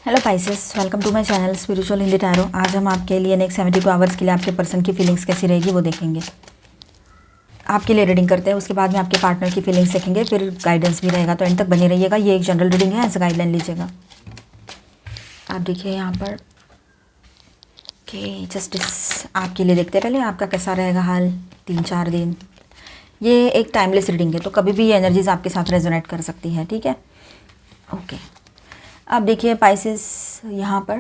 Hello Pisces, welcome to my channel spiritual Hindi tarot. आज हम आपके लिए नेक्स्ट 72 आवर्स के लिए आपके पर्सन की फीलिंग्स कैसी रहेगी वो देखेंगे। आपके लिए रीडिंग करते हैं, उसके बाद में आपके पार्टनर की फीलिंग्स देखेंगे, फिर गाइडेंस भी रहेगा, तो एंड तक बने रहिएगा। ये एक जनरल रीडिंग है, ऐसा गाइडलाइन लीजिएगा। आप देखिए यहाँ पर कि जस्टिस आपके लिए देखते पहले आपका कैसा रहेगा हाल 3-4 दिन। ये एक टाइमलेस रीडिंग है, तो कभी भी ये एनर्जीज आपके साथ रेजोनेट कर सकती है, ठीक है। ओके, अब देखिए पाइसेस यहाँ पर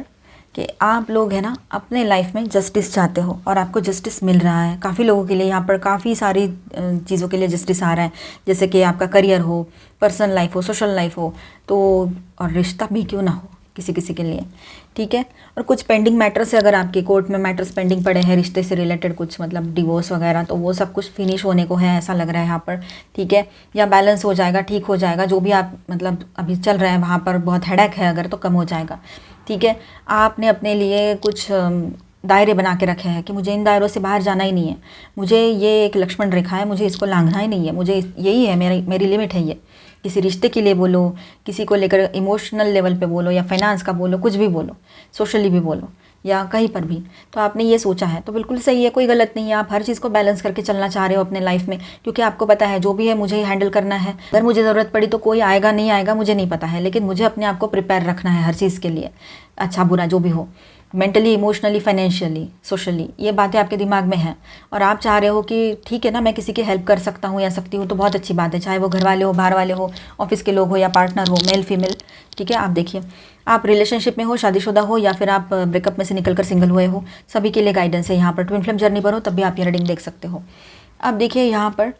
कि आप लोग हैं ना अपने लाइफ में जस्टिस चाहते हो और आपको जस्टिस मिल रहा है। काफ़ी लोगों के लिए यहाँ पर काफ़ी सारी चीज़ों के लिए जस्टिस आ रहा है, जैसे कि आपका करियर हो, पर्सनल लाइफ हो, सोशल लाइफ हो, तो और रिश्ता भी क्यों ना हो किसी किसी के लिए, ठीक है। और कुछ पेंडिंग मैटर्स है, अगर आपके कोर्ट में मैटर्स पेंडिंग पड़े हैं रिश्ते से रिलेटेड, कुछ मतलब डिवोर्स वगैरह, तो वो सब कुछ फिनिश होने को है ऐसा लग रहा है यहाँ पर, ठीक है। या बैलेंस हो जाएगा, ठीक हो जाएगा, जो भी आप मतलब अभी चल रहा है वहाँ पर बहुत हेडेक है अगर, तो कम हो जाएगा, ठीक है। आपने अपने लिए कुछ दायरे बना के रखे हैं कि मुझे इन दायरों से बाहर जाना ही नहीं है, मुझे ये एक लक्ष्मण रेखा है, मुझे इसको लांघना ही नहीं है, मुझे यही है, मेरी लिमिट है ये। किसी रिश्ते के लिए बोलो, किसी को लेकर इमोशनल लेवल पे बोलो, या फाइनेंस का बोलो, कुछ भी बोलो, सोशली भी बोलो, या कहीं पर भी, तो आपने ये सोचा है तो बिल्कुल सही है, कोई गलत नहीं है। आप हर चीज़ को बैलेंस करके चलना चाह रहे हो अपने लाइफ में, क्योंकि आपको पता है जो भी है मुझे हैंडल करना है। अगर मुझे ज़रूरत पड़ी तो कोई आएगा नहीं आएगा मुझे नहीं पता है, लेकिन मुझे अपने आप को प्रिपेयर रखना है हर चीज़ के लिए, अच्छा बुरा जो भी हो, मेंटली, इमोशनली, फाइनेंशियली, सोशली, ये बातें आपके दिमाग में हैं। और आप चाह रहे हो कि ठीक है ना, मैं किसी की हेल्प कर सकता हूँ या सकती हूँ, तो बहुत अच्छी बात है, चाहे वो घर वाले हो, बाहर वाले हो, ऑफिस के लोग हो, या पार्टनर हो, मेल फीमेल, ठीक है। आप देखिए, आप रिलेशनशिप में हो, शादीशुदा हो, या फिर आप ब्रेकअप में से निकलकर सिंगल हुए हो, सभी के लिए गाइडेंस है यहाँ पर। ट्विन फ्लेम जर्नी पर हो तब भी आप ये रीडिंग देख सकते हो। अब देखिए यहाँ पर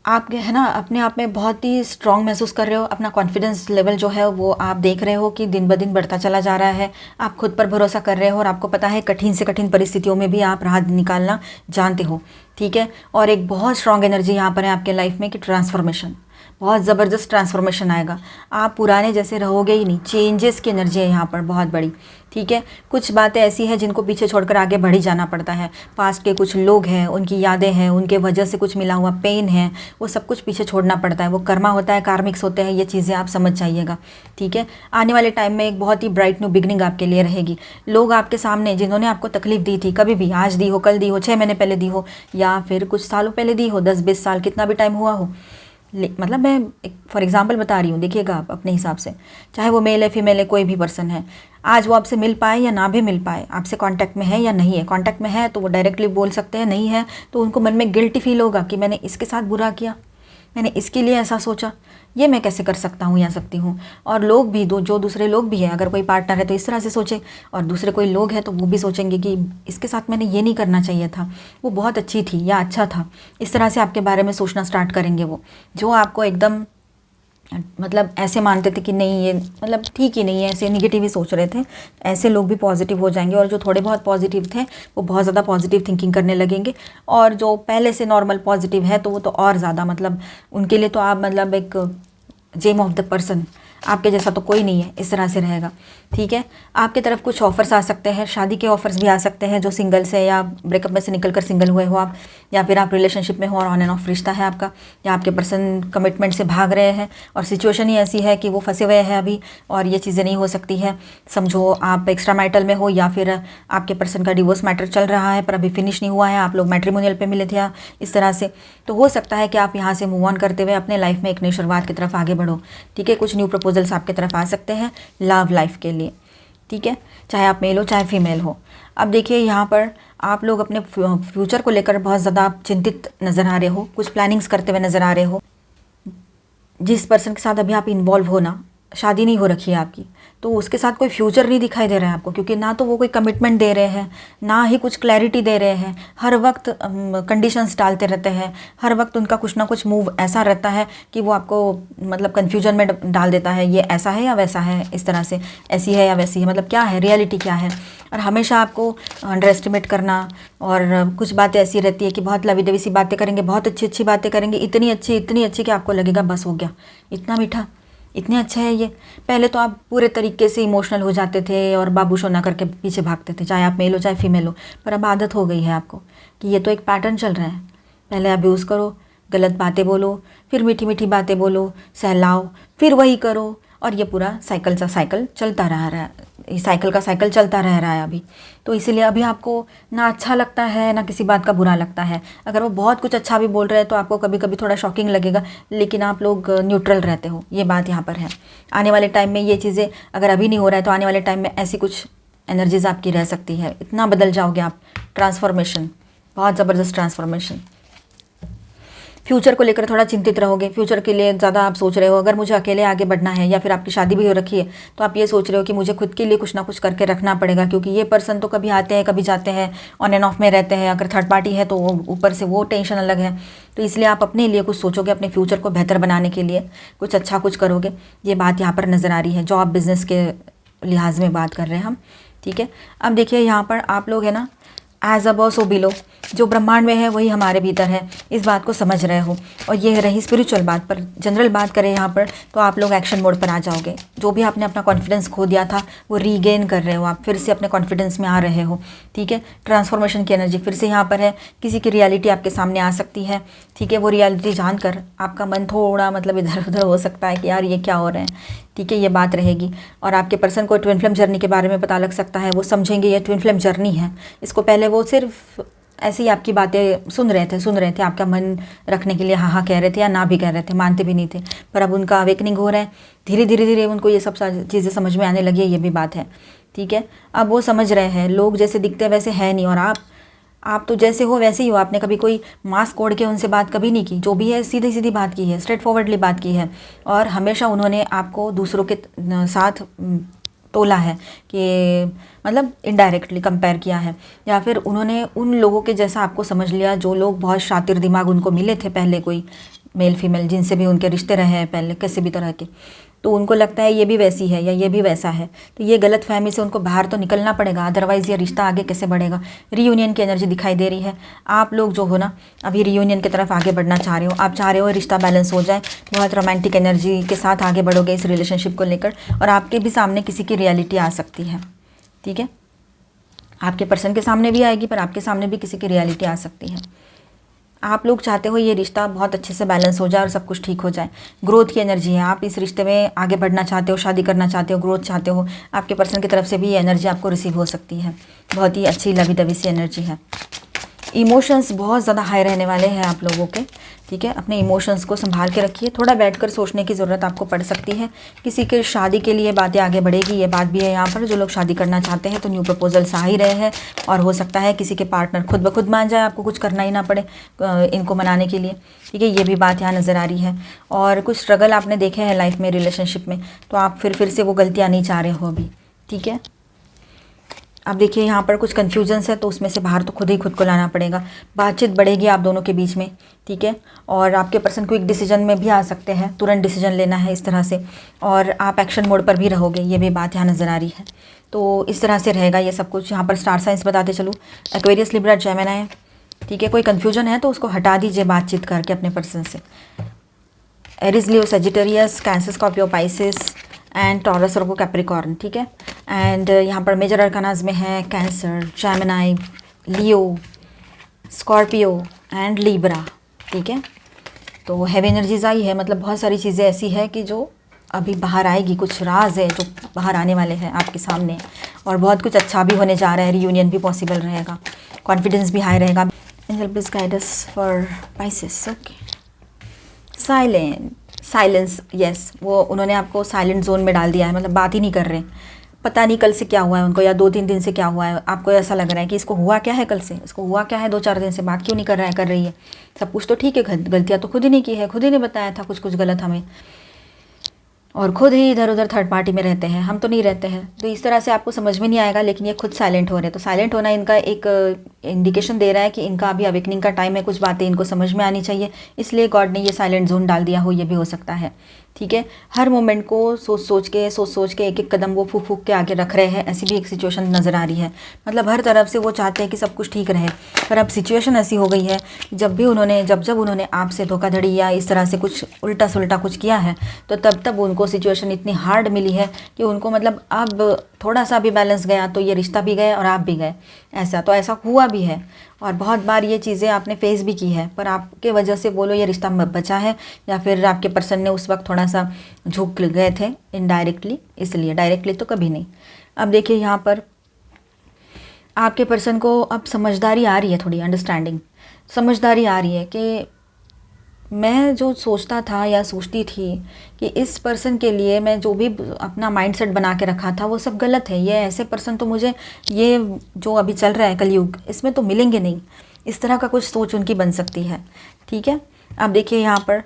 आप है ना अपने आप में बहुत ही स्ट्रांग महसूस कर रहे हो, अपना कॉन्फिडेंस लेवल जो है वो आप देख रहे हो कि दिन ब दिन बढ़ता चला जा रहा है। आप खुद पर भरोसा कर रहे हो और आपको पता है कठिन से कठिन परिस्थितियों में भी आप राह निकालना जानते हो, ठीक है। और एक बहुत स्ट्रांग एनर्जी यहाँ पर है आपके लाइफ में कि ट्रांसफॉर्मेशन, बहुत ज़बरदस्त ट्रांसफॉर्मेशन आएगा। आप पुराने जैसे रहोगे ही नहीं, चेंजेस की एनर्जी है यहाँ पर बहुत बड़ी, ठीक है। कुछ बातें ऐसी हैं जिनको पीछे छोड़कर आगे बढ़ ही जाना पड़ता है। पास्ट के कुछ लोग हैं, उनकी यादें हैं, उनके वजह से कुछ मिला हुआ पेन है, वो सब कुछ पीछे छोड़ना पड़ता है। वो कर्मा होता है, कार्मिक्स होते हैं, ये चीज़ें आप समझ जाइएगा, ठीक है। आने वाले टाइम में एक बहुत ही ब्राइट न्यू बिगनिंग आपके लिए रहेगी। लोग आपके सामने जिन्होंने आपको तकलीफ दी थी, कभी भी, आज दी हो, कल दी हो, 6 महीने पहले दी हो, या फिर कुछ सालों पहले दी हो, 10-20 साल, कितना भी टाइम हुआ हो, मतलब मैं एक फॉर एग्जांपल बता रही हूँ, देखिएगा आप अपने हिसाब से, चाहे वो मेल है, फीमेल है, कोई भी पर्सन है, आज वो आपसे मिल पाए या ना भी मिल पाए, आपसे कांटेक्ट में है या नहीं है। कांटेक्ट में है तो वो डायरेक्टली बोल सकते हैं, नहीं है तो उनको मन में गिल्टी फील होगा कि मैंने इसके साथ बुरा किया, मैंने इसके लिए ऐसा सोचा, ये मैं कैसे कर सकता हूँ या सकती हूँ। और लोग भी जो दूसरे लोग भी हैं, अगर कोई पार्टनर है तो इस तरह से सोचे, और दूसरे कोई लोग हैं तो वो भी सोचेंगे कि इसके साथ मैंने ये नहीं करना चाहिए था, वो बहुत अच्छी थी या अच्छा था। इस तरह से आपके बारे में सोचना स्टार्ट करेंगे वो, जो आपको एकदम मतलब ऐसे मानते थे कि नहीं ये मतलब ठीक ही नहीं है, ऐसे निगेटिव ही सोच रहे थे, ऐसे लोग भी पॉजिटिव हो जाएंगे। और जो थोड़े बहुत पॉजिटिव थे वो बहुत ज़्यादा पॉजिटिव थिंकिंग करने लगेंगे, और जो पहले से नॉर्मल पॉजिटिव है तो वो तो और ज़्यादा, मतलब उनके लिए तो आप मतलब एक जेम ऑफ द पर्सन, आपके जैसा तो कोई नहीं है, इस तरह से रहेगा, ठीक है। आपकी तरफ कुछ ऑफर्स आ सकते हैं, शादी के ऑफर्स भी आ सकते हैं, जो सिंगल्स है या ब्रेकअप में से निकलकर सिंगल हुए हो आप, या फिर आप रिलेशनशिप में हो और ऑन एंड ऑफ रिश्ता है आपका, या आपके पर्सन कमिटमेंट से भाग रहे हैं और सिचुएशन ही ऐसी है कि वो फंसे हुए हैं अभी, और ये चीज़ें नहीं हो सकती है। समझो आप एक्स्ट्रा मैरिटल में हो, या फिर आपके पर्सन का डिवोर्स मैटर चल रहा है पर अभी फिनिश नहीं हुआ है, आप लोग मैट्रिमोनियल पे मिले थे इस तरह से, तो हो सकता है कि आप यहाँ से मूव ऑन करते हुए अपने लाइफ में एक नई शुरुआत की तरफ आगे बढ़ो, ठीक है। कुछ न्यू प्रपोजल्स आपके तरफ आ सकते हैं लव लाइफ के लिए, ठीक है, चाहे आप मेल हो चाहे फीमेल हो। अब देखिए यहाँ पर आप लोग अपने फ्यूचर को लेकर बहुत ज़्यादा चिंतित नज़र आ रहे हो, कुछ प्लानिंग्स करते हुए नज़र आ रहे हो। जिस पर्सन के साथ अभी आप इन्वॉल्व हो ना, शादी नहीं हो रखी है आपकी, तो उसके साथ कोई फ्यूचर नहीं दिखाई दे रहा है आपको, क्योंकि ना तो वो कोई कमिटमेंट दे रहे हैं, ना ही कुछ क्लैरिटी दे रहे हैं, हर वक्त कंडीशंस डालते रहते हैं, हर वक्त उनका कुछ ना कुछ मूव ऐसा रहता है कि वो आपको मतलब कन्फ्यूजन में डाल देता है, ये ऐसा है या वैसा है, इस तरह से, ऐसी है या वैसी है, मतलब क्या है, रियलिटी क्या है। और हमेशा आपको अंडर एस्टिमेट करना, और कुछ बातें ऐसी रहती है कि बहुत लवी दवी सी बातें करेंगे, बहुत अच्छी अच्छी बातें करेंगे, इतनी अच्छी कि आपको लगेगा बस हो गया, इतना मीठा, इतने अच्छा है ये। पहले तो आप पूरे तरीके से इमोशनल हो जाते थे और बाबू शोना करके पीछे भागते थे, चाहे आप मेल हो चाहे फीमेल हो, पर अब आदत हो गई है आपको कि ये तो एक पैटर्न चल रहा है। पहले अब्यूज़ करो, गलत बातें बोलो, फिर मीठी मीठी बातें बोलो, सहलाओ, फिर वही करो, और ये पूरा साइकिल चलता रह रहा है, इस साइकिल का साइकिल चलता रह रहा है अभी। तो इसीलिए अभी आपको ना अच्छा लगता है ना किसी बात का बुरा लगता है। अगर वो बहुत कुछ अच्छा भी बोल रहे हैं तो आपको कभी कभी थोड़ा शॉकिंग लगेगा, लेकिन आप लोग न्यूट्रल रहते हो, ये बात यहाँ पर है। आने वाले टाइम में ये चीज़ें अगर अभी नहीं हो रहा है तो आने वाले टाइम में ऐसी कुछ एनर्जीज आपकी रह सकती है, इतना बदल जाओगे आप। ट्रांसफॉर्मेशन, बहुत ज़बरदस्त ट्रांसफॉर्मेशन। फ्यूचर को लेकर थोड़ा चिंतित रहोगे, फ्यूचर के लिए ज़्यादा आप सोच रहे हो। अगर मुझे अकेले आगे बढ़ना है या फिर आपकी शादी भी हो रखी है तो आप ये सोच रहे हो कि मुझे खुद के लिए कुछ ना कुछ करके रखना पड़ेगा, क्योंकि ये पर्सन तो कभी आते हैं कभी जाते हैं, ऑन एंड ऑफ में रहते हैं। अगर थर्ड पार्टी है तो ऊपर से वो टेंशन अलग है। तो इसलिए आप अपने लिए कुछ सोचोगे, अपने फ्यूचर को बेहतर बनाने के लिए कुछ अच्छा कुछ करोगे, ये बात यहाँ पर नज़र आ रही है। जॉब बिजनेस के लिहाज में बात कर रहे हैं हम, ठीक है। अब देखिए यहाँ पर आप लोग है ना, एज अबव सो बिलो, जो ब्रह्मांड में है वही हमारे भीतर है, इस बात को समझ रहे हो। और ये रही स्पिरिचुअल बात। पर जनरल बात करें यहाँ पर तो आप लोग एक्शन मोड पर आ जाओगे। जो भी आपने अपना कॉन्फिडेंस खो दिया था वो रीगेन कर रहे हो, आप फिर से अपने कॉन्फिडेंस में आ रहे हो, ठीक है। ट्रांसफॉर्मेशन की एनर्जी फिर से यहाँ पर है। किसी की रियलिटी आपके सामने आ सकती है, ठीक है। वो रियलिटी जानकर आपका मन थोड़ा मतलब इधर उधर हो सकता है कि यार ये क्या हो रहा है, ठीक है, ये बात रहेगी। और आपके पर्सन को ट्विन फ्लेम जर्नी के बारे में पता लग सकता है, वो समझेंगे ये ट्विन फ्लेम जर्नी है। इसको पहले वो सिर्फ ऐसे ही आपकी बातें सुन रहे थे, आपका मन रखने के लिए हाँ हाँ कह रहे थे या ना भी कह रहे थे, मानते भी नहीं थे। पर अब उनका अवेकनिंग हो रहा है, धीरे धीरे उनको ये सब चीज़ें समझ में आने लगी है, ये भी बात है, ठीक है। अब वो समझ रहे हैं लोग जैसे दिखते हैं वैसे है नहीं, और आप तो जैसे हो वैसे ही हो। आपने कभी कोई मास्क ओढ़ के उनसे बात कभी नहीं की, जो भी है सीधी सीधी बात की है, स्ट्रेट फॉरवर्डली बात की है। और हमेशा उन्होंने आपको दूसरों के साथ तोला है कि मतलब इनडायरेक्टली कंपेयर किया है, या फिर उन्होंने उन लोगों के जैसा आपको समझ लिया जो लोग बहुत शातिर दिमाग उनको मिले थे पहले, कोई मेल फीमेल जिनसे भी उनके रिश्ते रहे हैं पहले किसी भी तरह के, तो उनको लगता है ये भी वैसी है या ये भी वैसा है। तो ये गलत फहमी से उनको बाहर तो निकलना पड़ेगा, अदरवाइज़ ये रिश्ता आगे कैसे बढ़ेगा। रीयूनियन की एनर्जी दिखाई दे रही है। आप लोग जो हो ना अभी रीयूनियन की तरफ आगे बढ़ना चाह रहे हो, आप चाह रहे हो रिश्ता बैलेंस हो जाए, बहुत रोमांटिक एनर्जी के साथ आगे बढ़ोगे इस रिलेशनशिप को लेकर। और आपके भी सामने किसी की रियलिटी आ सकती है, ठीक है। आपके पर्सन के सामने भी आएगी पर आपके सामने भी किसी की रियलिटी आ सकती है। आप लोग चाहते हो ये रिश्ता बहुत अच्छे से बैलेंस हो जाए और सब कुछ ठीक हो जाए। ग्रोथ की एनर्जी है, आप इस रिश्ते में आगे बढ़ना चाहते हो, शादी करना चाहते हो, ग्रोथ चाहते हो। आपके पर्सन की तरफ से भी ये एनर्जी आपको रिसीव हो सकती है। बहुत ही अच्छी लवी दवी सी एनर्जी है। इमोशंस बहुत ज़्यादा हाई रहने वाले हैं आप लोगों के, ठीक है। अपने इमोशंस को संभाल के रखिए, थोड़ा बैठकर सोचने की ज़रूरत आपको पड़ सकती है। किसी के शादी के लिए बातें आगे बढ़ेगी, ये बात भी है यहाँ पर। जो लोग शादी करना चाहते हैं तो न्यू प्रपोजल्स आ ही रहे हैं, और हो सकता है किसी के पार्टनर खुद ब खुद मान जाए, आपको कुछ करना ही ना पड़े इनको मनाने के लिए, ठीक है। ये भी बात यहाँ नज़र आ रही है। और कुछ स्ट्रगल आपने देखे हैं लाइफ में, रिलेशनशिप में, तो आप फिर से वो गलतियाँ नहीं चाह रहे हो अभी, ठीक है। अब देखिए यहाँ पर कुछ कन्फ्यूजन्स है, तो उसमें से बाहर तो खुद को लाना पड़ेगा। बातचीत बढ़ेगी आप दोनों के बीच में, ठीक है। और आपके पर्सन क्विक डिसीजन में भी आ सकते हैं, तुरंत डिसीजन लेना है इस तरह से। और आप एक्शन मोड पर भी रहोगे, ये भी बात यहाँ नज़र आ रही है। तो इस तरह से रहेगा ये सब कुछ। यहाँ पर स्टार साइंस बताते चलूँ, एक्वेरियस, लिब्रा, जेमिनी, ठीक है। कोई कन्फ्यूजन है तो उसको हटा दीजिए बातचीत करके अपने पर्सन से। Aries, Leo, Sagittarius, cancer, Scorpio, Pisces and taurus और कैप्रिकॉर्न, ठीक है। एंड यहाँ पर मेजर अरकानाज में है cancer, Gemini, Leo, Scorpio and Libra, ठीक है। तो हैवी एनर्जीज आई है, मतलब बहुत सारी चीज़ें ऐसी है कि जो अभी बाहर आएगी, कुछ राज है जो बाहर आने वाले हैं आपके सामने, और बहुत कुछ अच्छा भी होने जा रहा है। रियूनियन भी पॉसिबल रहेगा, कॉन्फिडेंस भी हाई रहेगा। Angel please guide us for Pisces. Okay, silence, yes, वो उन्होंने आपको साइलेंट जोन में डाल दिया है, मतलब बात ही नहीं कर रहे। पता नहीं कल से क्या हुआ है उनको, या 2-3 दिन से क्या हुआ है। आपको ऐसा लग रहा है कि इसको हुआ क्या है कल से, इसको हुआ क्या है 2-4 दिन से, बात क्यों नहीं कर रहा है, कर रही है। सब कुछ तो ठीक है, गलतियाँ तो खुद ही नहीं की है, खुद ही नहीं बताया था कुछ गलत हमें, और खुद ही इधर उधर थर्ड पार्टी में रहते हैं, हम तो नहीं रहते हैं। तो इस तरह से आपको समझ में नहीं आएगा, लेकिन ये खुद साइलेंट हो रहे हैं। तो साइलेंट होना इनका एक इंडिकेशन दे रहा है कि इनका अभी अवेकनिंग का टाइम है, कुछ बातें इनको समझ में आनी चाहिए, इसलिए गॉड ने ये साइलेंट जोन डाल दिया हो, ये भी हो सकता है, ठीक है। हर मोमेंट को सोच सोच के एक कदम वो फूक के आगे रख रहे हैं, ऐसी भी एक सिचुएशन नज़र आ रही है। मतलब हर तरफ से वो चाहते हैं कि सब कुछ ठीक रहे, पर अब सिचुएशन ऐसी हो गई है जब उन्होंने आपसे धोखाधड़ी या इस तरह से कुछ उल्टा सुल्टा कुछ किया है, तो तब उनको सिचुएशन इतनी हार्ड मिली है कि उनको मतलब अब थोड़ा सा भी बैलेंस गया तो ये रिश्ता भी गया और आप भी गए। ऐसा हुआ भी है और बहुत बार ये चीज़ें आपने फेस भी की है, पर आपके वजह से बोलो ये रिश्ता बचा है, या फिर आपके पर्सन ने उस वक्त थोड़ा सा झुक गए थे इनडायरेक्टली, इसलिए डायरेक्टली तो कभी नहीं। अब देखिए यहाँ पर आपके पर्सन को अब समझदारी आ रही है, थोड़ी अंडरस्टैंडिंग समझदारी आ रही है कि मैं जो सोचता था या सोचती थी कि इस पर्सन के लिए मैं जो भी अपना माइंडसेट बना के रखा था वो सब गलत है। ये ऐसे पर्सन तो मुझे, ये जो अभी चल रहा है कलयुग, इसमें तो मिलेंगे नहीं। इस तरह का कुछ सोच उनकी बन सकती है। ठीक है, अब देखिए यहाँ पर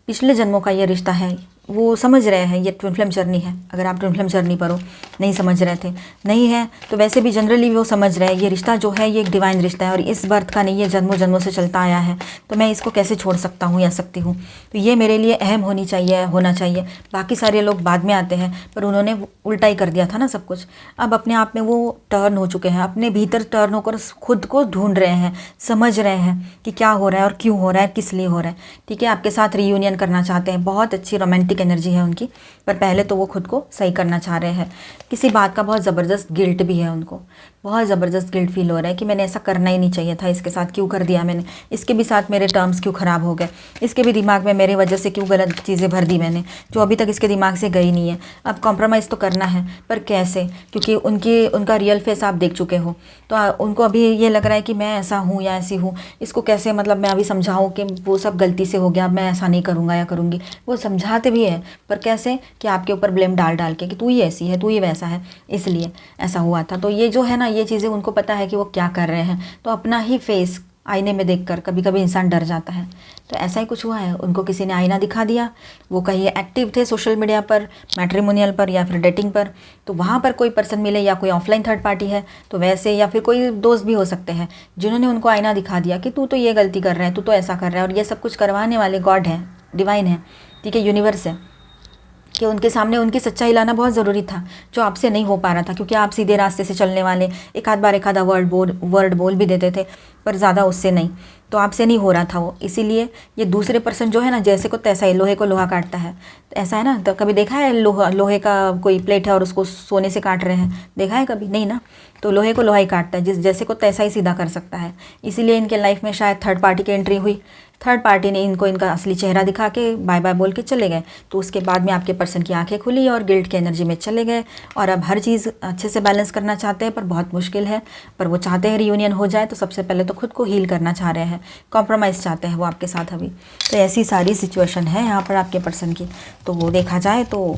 पिछले जन्मों का ये रिश्ता है, वो समझ रहे हैं ये ट्विन फ्लेम जर्नी है। अगर आप ट्विन फ्लेम जर्नी पर हो, नहीं समझ रहे थे, नहीं है तो वैसे भी जनरली वो समझ रहे हैं ये रिश्ता जो है ये एक डिवाइन रिश्ता है और इस बर्थ का नहीं, ये जन्मों जन्मों से चलता आया है, तो मैं इसको कैसे छोड़ सकता हूँ या सकती हूँ। तो ये मेरे लिए अहम होना चाहिए। बाकी सारे लोग बाद में आते हैं, पर उन्होंने उल्टा ही कर दिया था ना सब कुछ। अब अपने आप में वो टर्न हो चुके हैं, अपने भीतर टर्न होकर खुद को ढूंढ रहे हैं, समझ रहे हैं कि क्या हो रहा है और क्यों हो रहा है, किस लिए हो रहा है। ठीक है, आपके साथ रीयूनियन करना चाहते हैं, बहुत अच्छी रोमांटिक एनर्जी है उनकी, पर पहले तो वो खुद को सही करना चाह रहे हैं। किसी बात का बहुत ज़बरदस्त गिल्ट भी है उनको, बहुत ज़बरदस्त गिल्ट फील हो रहा है कि मैंने ऐसा करना ही नहीं चाहिए था, इसके साथ क्यों कर दिया मैंने, इसके भी साथ मेरे टर्म्स क्यों ख़राब हो गए, इसके भी दिमाग में मेरे वजह से क्यों गलत चीज़ें भर दी मैंने जो अभी तक इसके दिमाग से गई नहीं है। अब कॉम्प्रोमाइज़ तो करना है, पर कैसे, क्योंकि उनका रियल फेस आप देख चुके हो, तो उनको अभी ये लग रहा है कि मैं ऐसा हूँ या ऐसी हूँ, इसको कैसे मतलब मैं अभी समझाऊँ कि वो सब गलती से हो गया, मैं ऐसा नहीं करूँगा या करूँगी। वो समझाते भी है, पर कैसे कि आपके ऊपर ब्लेम डाल डाल के कि तू ही ऐसी है, तू ही वैसा है, इसलिए ऐसा हुआ था। तो ये जो है ना, ये चीज़ें उनको पता है कि वो क्या कर रहे हैं। तो अपना ही फेस आईने में देखकर कभी कभी इंसान डर जाता है। तो ऐसा ही कुछ हुआ है, उनको किसी ने आईना दिखा दिया, वो कहीं एक्टिव थे सोशल मीडिया पर, मैट्रिमोनियल पर या फिर डेटिंग पर, तो वहाँ पर कोई पर्सन मिले या कोई ऑफलाइन थर्ड पार्टी है तो वैसे, या फिर कोई दोस्त भी हो सकते हैं जिन्होंने उनको आईना दिखा दिया कि तू तो ये गलती कर रहा है, तू तो ऐसा कर रहा है। और ये सब कुछ करवाने वाले गॉड है, डिवाइन है, ठीक है, यूनिवर्स है, कि उनके सामने उनकी सच्चाई लाना बहुत ज़रूरी था, जो आपसे नहीं हो पा रहा था, क्योंकि आप सीधे रास्ते से चलने वाले, एक आधा वर्ड बोल भी देते थे, पर ज़्यादा उससे नहीं, तो आपसे नहीं हो रहा था वो। इसीलिए ये दूसरे पर्सन जो है ना, जैसे को तैसा ही, लोहे को लोहा काटता है, तो ऐसा है ना। तो कभी देखा है लोहे का कोई प्लेट है और उसको सोने से काट रहे हैं, देखा है कभी? नहीं ना। तो लोहे को लोहा ही काटता है, जैसे को तैसा ही सीधा कर सकता है। इसीलिए इनके लाइफ में शायद थर्ड पार्टी की एंट्री हुई, थर्ड पार्टी ने इनको इनका असली चेहरा दिखा के बाय बाय बोल के चले गए। तो उसके बाद में आपके पर्सन की आंखें खुली और गिल्ट की एनर्जी में चले गए, और अब हर चीज़ अच्छे से बैलेंस करना चाहते हैं, पर बहुत मुश्किल है। पर वो चाहते हैं रियूनियन हो जाए, तो सबसे पहले तो खुद को हील करना चाह रहे हैं, कॉम्प्रोमाइज़ चाहते हैं वो आपके साथ अभी। तो ऐसी सारी सिचुएशन है यहाँ पर आपके पर्सन की। तो वो देखा जाए तो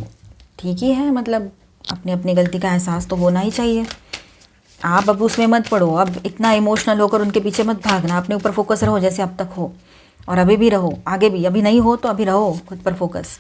ठीक ही है, मतलब अपनी अपनी गलती का एहसास तो होना ही चाहिए। आप अब उसमें मत पड़ो, अब इतना इमोशनल होकर उनके पीछे मत भागना, अपने ऊपर फोकस रहो जैसे अब तक हो, और अभी भी रहो, आगे भी। अभी नहीं हो तो अभी रहो खुद पर फोकस।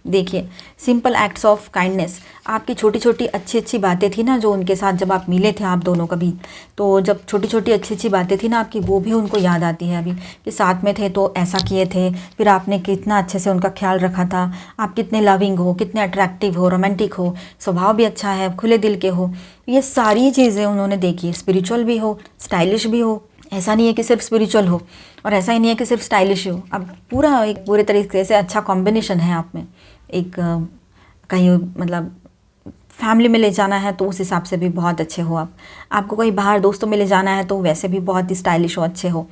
देखिए, सिंपल एक्ट्स ऑफ काइंडनेस, आपकी छोटी छोटी अच्छी अच्छी बातें थी ना जो उनके साथ जब आप मिले थे आप दोनों कभी, तो जब छोटी छोटी अच्छी अच्छी बातें थी ना आपकी, वो भी उनको याद आती है अभी, कि साथ में थे तो ऐसा किए थे, फिर आपने कितना अच्छे से उनका ख्याल रखा था, आप कितने लविंग हो, कितने अट्रैक्टिव हो, रोमांटिक हो, स्वभाव भी अच्छा है, खुले दिल के हो। ये सारी चीज़ें उन्होंने देखी, स्पिरिचुअल भी हो, स्टाइलिश भी हो। ऐसा नहीं है कि सिर्फ स्पिरिचुअल हो, और ऐसा ही नहीं है कि सिर्फ स्टाइलिश हो। अब पूरा एक पूरे तरीके से अच्छा कॉम्बिनेशन है आप में। एक कहीं मतलब फैमिली में ले जाना है तो उस हिसाब से भी बहुत अच्छे हो आप, आपको कहीं बाहर दोस्तों में ले जाना है तो वैसे भी बहुत ही स्टाइलिश हो, अच्छे हो।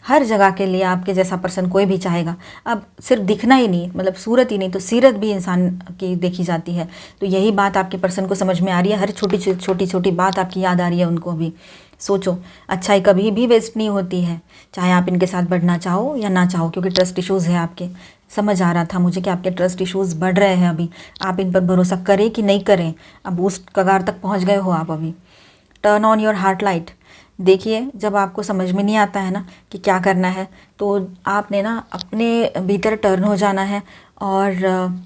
हर जगह के लिए आपके जैसा पर्सन कोई भी चाहेगा। अब सिर्फ दिखना ही नहीं, मतलब सूरत ही नहीं तो सीरत भी इंसान की देखी जाती है। तो यही बात आपके पर्सन को समझ में आ रही है, हर छोटी छोटी बात आपकी याद आ रही है उनको भी। सोचो, अच्छाई कभी भी वेस्ट नहीं होती है, चाहे आप इनके साथ बढ़ना चाहो या ना चाहो, क्योंकि ट्रस्ट इश्यूज़ है आपके। समझ आ रहा था मुझे कि आपके ट्रस्ट इश्यूज़ बढ़ रहे हैं अभी, आप इन पर भरोसा करें कि नहीं करें, अब उस कगार तक पहुंच गए हो आप अभी। Turn on your heart light. देखिए, जब आपको समझ में नहीं आता है ना कि क्या करना है, तो आपने ना अपने भीतर टर्न हो जाना है, और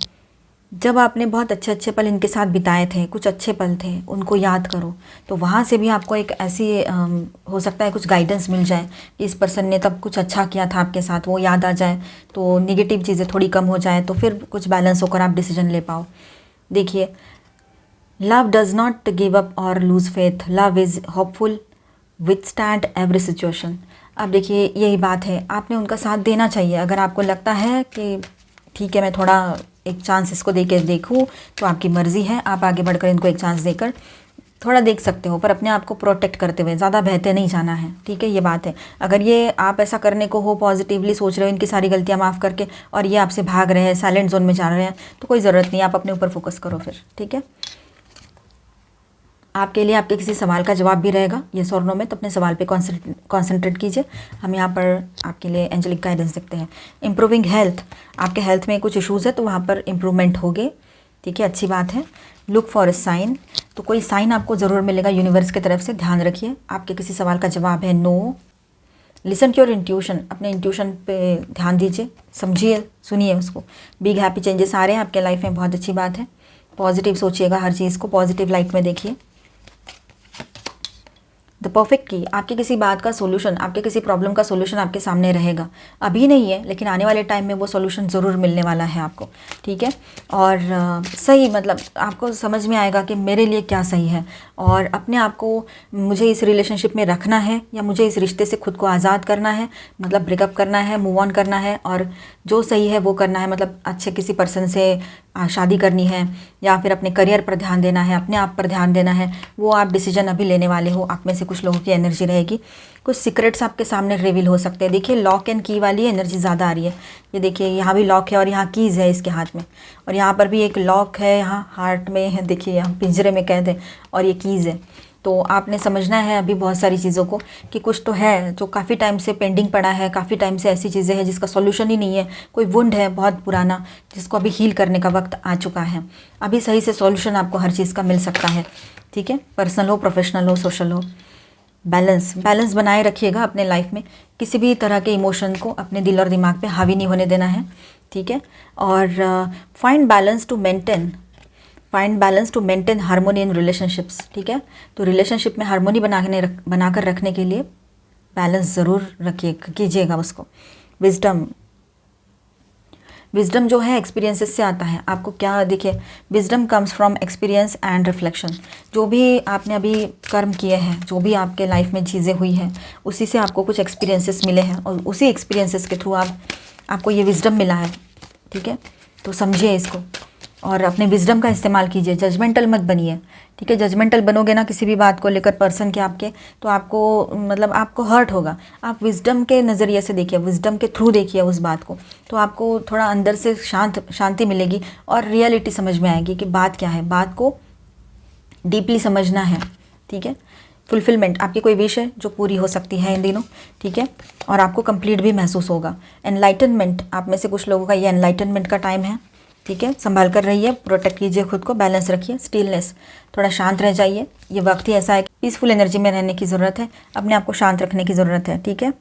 जब आपने बहुत अच्छे अच्छे पल इनके साथ बिताए थे, कुछ अच्छे पल थे, उनको याद करो। तो वहाँ से भी आपको एक ऐसी हो सकता है कुछ गाइडेंस मिल जाए कि इस पर्सन ने तब कुछ अच्छा किया था आपके साथ, वो याद आ जाए, तो निगेटिव चीज़ें थोड़ी कम हो जाए, तो फिर कुछ बैलेंस होकर आप डिसीजन ले पाओ। देखिए, love does not give up और lose faith, love is hopeful, withstand every situation. अब देखिए, यही बात है, आपने उनका साथ देना चाहिए। अगर आपको लगता है कि ठीक है मैं थोड़ा एक चांस इसको दे के देखूँ तो आपकी मर्ज़ी है, आप आगे बढ़कर इनको एक चांस देकर थोड़ा देख सकते हो, पर अपने आप को प्रोटेक्ट करते हुए, ज़्यादा बहते नहीं जाना है, ठीक है, ये बात है। अगर ये आप ऐसा करने को हो, पॉजिटिवली सोच रहे हो इनकी सारी गलतियाँ माफ़ करके, और ये आपसे भाग रहे हैं, साइलेंट जोन में जा रहे हैं, तो कोई ज़रूरत नहीं, आप अपने ऊपर फोकस करो फिर, ठीक है। आपके लिए आपके किसी सवाल का जवाब भी रहेगा येस और नो में, तो अपने सवाल पे कॉन्सेंट्रेट कीजिए। हम यहाँ पर आपके लिए एंजेलिक गाइडेंस देखते हैं। इम्प्रूविंग हेल्थ, आपके हेल्थ में कुछ इश्यूज़ है तो वहाँ पर इम्प्रूवमेंट होगे, ठीक है, अच्छी बात है। लुक फॉर अ साइन, तो कोई साइन आपको ज़रूर मिलेगा यूनिवर्स की तरफ से, ध्यान रखिए। आपके किसी सवाल का जवाब है no. Listen to your intuition, अपने इंट्यूशन पे ध्यान दीजिए, समझिए, सुनिए उसको। बिग हैप्पी चेंजेस आ रहे हैं आपके लाइफ में, बहुत अच्छी बात है। पॉजिटिव सोचिएगा, हर चीज़ को पॉजिटिव लाइट में देखिए। द परफेक्ट की, आपकी किसी बात का सोल्यूशन, आपके किसी प्रॉब्लम का सोल्यूशन आपके सामने रहेगा। अभी नहीं है लेकिन आने वाले टाइम में वो सोल्यूशन ज़रूर मिलने वाला है आपको, ठीक है। और सही, मतलब आपको समझ में आएगा कि मेरे लिए क्या सही है, और अपने आप को मुझे इस रिलेशनशिप में रखना है या मुझे इस रिश्ते से खुद को आज़ाद करना है, मतलब ब्रेकअप करना है, मूव ऑन करना है, और जो सही है वो करना है, मतलब अच्छे किसी पर्सन से शादी करनी है, या फिर अपने करियर पर ध्यान देना है, अपने आप पर ध्यान देना है, वो आप डिसीजन अभी लेने वाले हो। आप में से कुछ लोगों की एनर्जी रहेगी, कुछ सीक्रेट्स आपके सामने रिवील हो सकते हैं। देखिए लॉक एंड की वाली एनर्जी ज़्यादा आ रही है। ये देखिए यहाँ भी लॉक है और यहाँ कीज़ है इसके हाथ में, और यहाँ पर भी एक लॉक है, यहाँ हार्ट में है, देखिए यहाँ पिंजरे में कैद है, और ये कीज़ है। तो आपने समझना है अभी बहुत सारी चीज़ों को, कि कुछ तो है जो काफ़ी टाइम से पेंडिंग पड़ा है, काफ़ी टाइम से ऐसी चीज़ें हैं जिसका सॉल्यूशन ही नहीं है, कोई वुंड है बहुत पुराना जिसको अभी हील करने का वक्त आ चुका है। अभी सही से सॉल्यूशन आपको हर चीज़ का मिल सकता है, ठीक है, पर्सनल हो, प्रोफेशनल हो, सोशल हो। बैलेंस बनाए रखिएगा अपने लाइफ में, किसी भी तरह के इमोशन को अपने दिल और दिमाग पे हावी नहीं होने देना है, ठीक है। और find balance to maintain harmony in relationships, ठीक है। तो रिलेशनशिप में हार्मोनी बनाकर रखने के लिए बैलेंस ज़रूर कीजिएगा उसको। विजडम जो है एक्सपीरियंसेस से आता है। आपको क्या, देखिए wisdom comes from experience and reflection. जो भी आपने अभी कर्म किए हैं, जो भी आपके लाइफ में चीज़ें हुई हैं, उसी से आपको कुछ एक्सपीरियंसेस मिले हैं, और उसी एक्सपीरियंसेस के थ्रू आपको ये विजडम मिला है, ठीक है। तो समझिए इसको और अपने विजडम का इस्तेमाल कीजिए, जजमेंटल मत बनिए, ठीक है। जजमेंटल बनोगे ना किसी भी बात को लेकर पर्सन के आपके, तो आपको मतलब आपको हर्ट होगा। आप विजडम के नज़रिए से देखिए, विजडम के थ्रू देखिए उस बात को, तो आपको थोड़ा अंदर से शांति मिलेगी और रियलिटी समझ में आएगी कि बात क्या है। बात को डीपली समझना है, ठीक है। फुलफिलमेंट, आपकी कोई विश है जो पूरी हो सकती है इन दिनों, ठीक है, और आपको कंप्लीट भी महसूस होगा। एनलाइटनमेंट, आप में से कुछ लोगों का ये एनलाइटनमेंट का टाइम है, ठीक है। संभाल कर रहिए, प्रोटेक्ट कीजिए खुद को, बैलेंस रखिए। स्टिलनेस, थोड़ा शांत रह जाइए। ये वक्त ही ऐसा है कि पीसफुल एनर्जी में रहने की ज़रूरत है, अपने आप को शांत रखने की ज़रूरत है, ठीक है।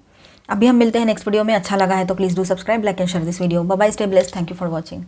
अभी हम मिलते हैं नेक्स्ट वीडियो में। अच्छा लगा है तो please do subscribe, like and share this video. Bye bye, stay blessed, thank you for watching.